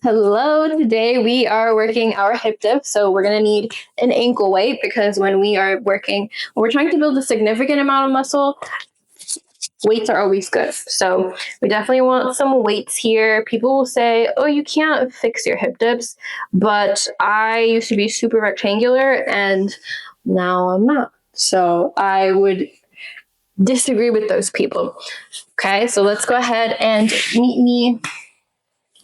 Hello, today we are working our hip dip. So we're gonna need an ankle weight because when we're trying to build a significant amount of muscle, weights are always good. So we definitely want some weights here. People will say, oh, you can't fix your hip dips, but I used to be super rectangular and now I'm not. So I would disagree with those people. Okay, so let's go ahead and meet me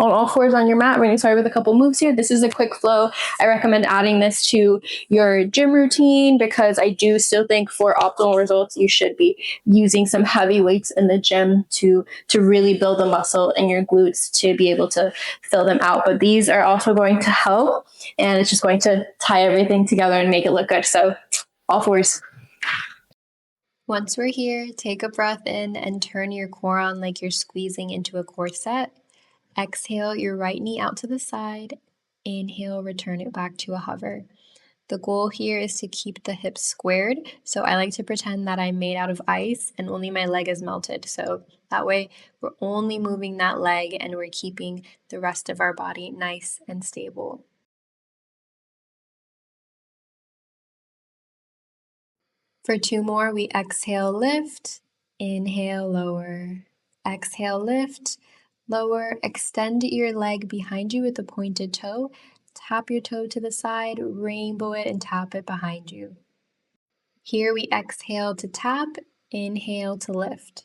on all fours on your mat. We're going to start with a couple moves here. This is a quick flow. I recommend adding this to your gym routine because I do still think for optimal results, you should be using some heavy weights in the gym to really build the muscle in your glutes to be able to fill them out. But these are also going to help, and it's just going to tie everything together and make it look good. So all fours. Once we're here, take a breath in and turn your core on like you're squeezing into a corset. Exhale your right knee out to the side. Inhale, return it back to a hover. The goal here is to keep the hips squared. So I like to pretend that I'm made out of ice and only my leg is melted. So that way we're only moving that leg and we're keeping the rest of our body nice and stable. For 2 more, we exhale, lift, inhale, lower. Exhale, lift, lower. Extend your leg behind you with the pointed toe. Tap your toe to the side, rainbow it, and tap it behind you. Here we exhale to tap, inhale to lift.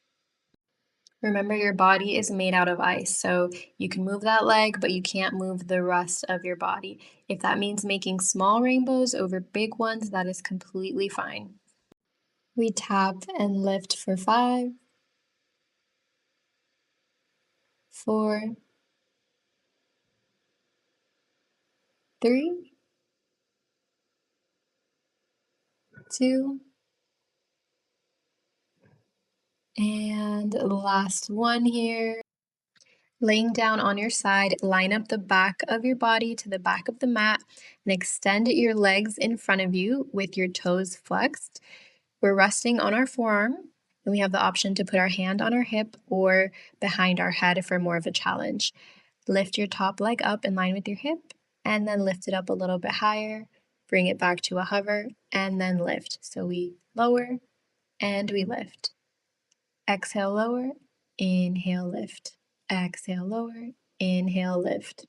Remember, your body is made out of ice, so you can move that leg, but you can't move the rest of your body. If that means making small rainbows over big ones, that is completely fine. We tap and lift for 5, 4, 3, 2, and last one here. Laying down on your side, line up the back of your body to the back of the mat and extend your legs in front of you with your toes flexed. We're resting on our forearm, and we have the option to put our hand on our hip or behind our head for more of a challenge. Lift your top leg up in line with your hip, and then lift it up a little bit higher. Bring it back to a hover, and then lift. So we lower, and we lift. Exhale, lower, inhale, lift. Exhale, lower, inhale, lift.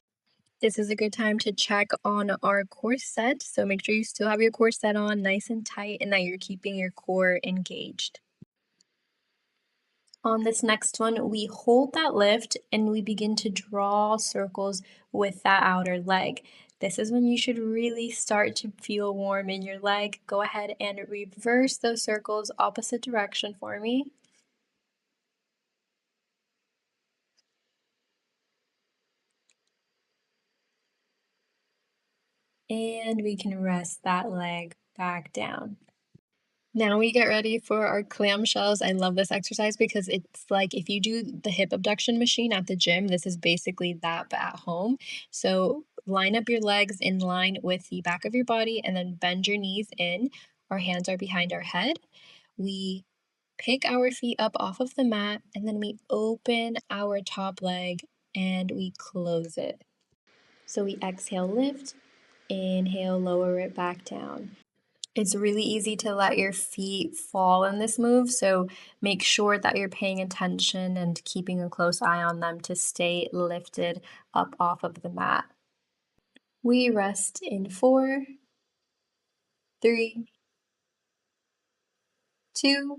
This is a good time to check on our core set. So make sure you still have your core set on nice and tight and that you're keeping your core engaged. On this next one, we hold that lift and we begin to draw circles with that outer leg. This is when you should really start to feel warm in your leg. Go ahead and reverse those circles opposite direction for me. And we can rest that leg back down. Now we get ready for our clamshells. I love this exercise because it's like if you do the hip abduction machine at the gym, this is basically that but at home. So line up your legs in line with the back of your body and then bend your knees in. Our hands are behind our head. We pick our feet up off of the mat and then we open our top leg and we close it. So we exhale, lift, inhale, lower it back down. It's really easy to let your feet fall in this move, so make sure that you're paying attention and keeping a close eye on them to stay lifted up off of the mat. We rest in 4, 3, 2,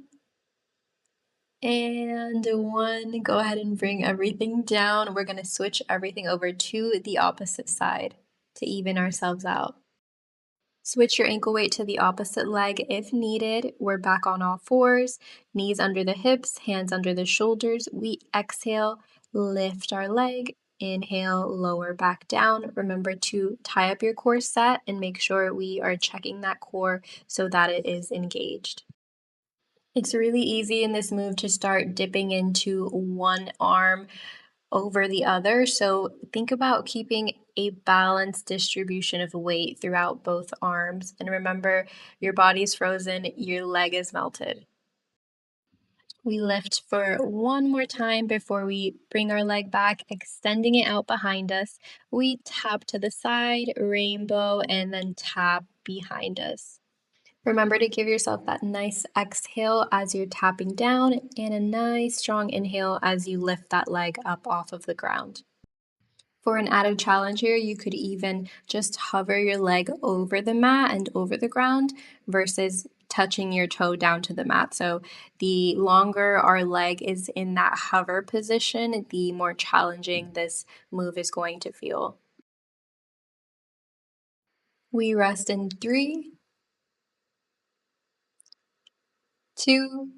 and 1. Go ahead and bring everything down. We're going to switch everything over to the opposite side to even ourselves out. Switch your ankle weight to the opposite leg if needed. We're back on all fours, knees under the hips, hands under the shoulders. We exhale, lift our leg, inhale, lower back down. Remember to tie up your core set and make sure we are checking that core so that it is engaged. It's really easy in this move to start dipping into one arm over the other. So think about keeping a balanced distribution of weight throughout both arms. And remember, your body's frozen, your leg is melted. We lift for one more time before we bring our leg back, extending it out behind us. We tap to the side, rainbow, and then tap behind us. Remember to give yourself that nice exhale as you're tapping down and a nice strong inhale as you lift that leg up off of the ground. For an added challenge here, you could even just hover your leg over the mat and over the ground versus touching your toe down to the mat. So the longer our leg is in that hover position, the more challenging this move is going to feel. We rest in 3, 2,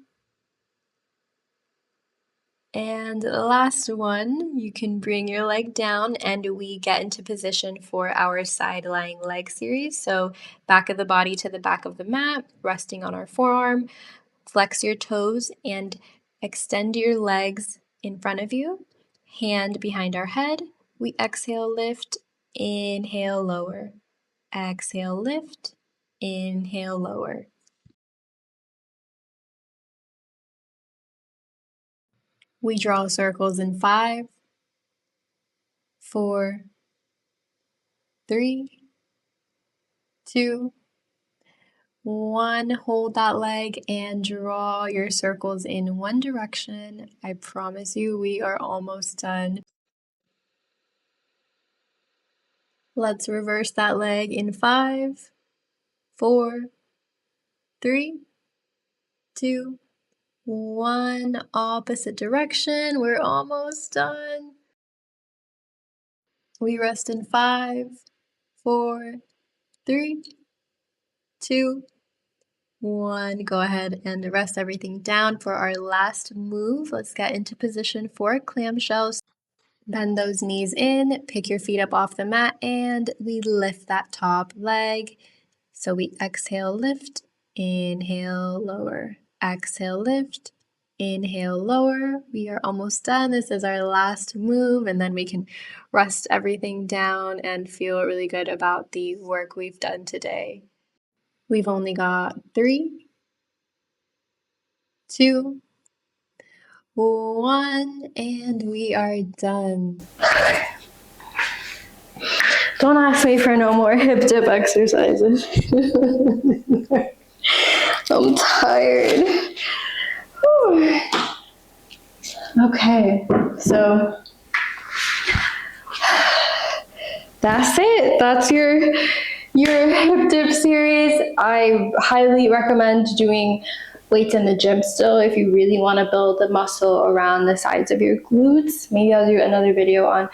and the last one, you can bring your leg down and we get into position for our side lying leg series. So back of the body to the back of the mat, resting on our forearm, flex your toes and extend your legs in front of you, hand behind our head. We exhale, lift, inhale, lower. Exhale, lift, inhale, lower. We draw circles in 5, 4, 3, 2, 1. Hold that leg and draw your circles in one direction. I promise you, we are almost done. Let's reverse that leg in 5, 4, 3, 2, 1. Opposite direction. We're almost done. We rest in 5, 4, 3, 2, 1. Go ahead and rest everything down for our last move. Let's get into position for clamshells. Bend those knees in, pick your feet up off the mat, and we lift that top leg. So we exhale, lift, inhale, lower. Exhale, lift, inhale, lower. We are almost done. This is our last move, and then we can rest everything down and feel really good about the work we've done today. We've only got 3, 2, 1, and we are done. Don't ask me for no more hip dip exercises. I'm tired. Whew. Okay, so that's it. That's your hip dip series. I highly recommend doing weights in the gym still if you really want to build the muscle around the sides of your glutes. Maybe I'll do another video on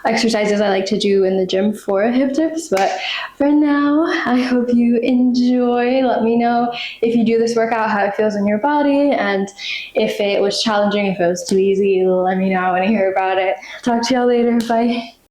exercises I like to do in the gym for hip dips, but for now, I hope you enjoy. Let me know if you do this workout, how it feels in your body, and if it was challenging, if it was too easy, let me know. I want to hear about it. Talk to y'all later. Bye.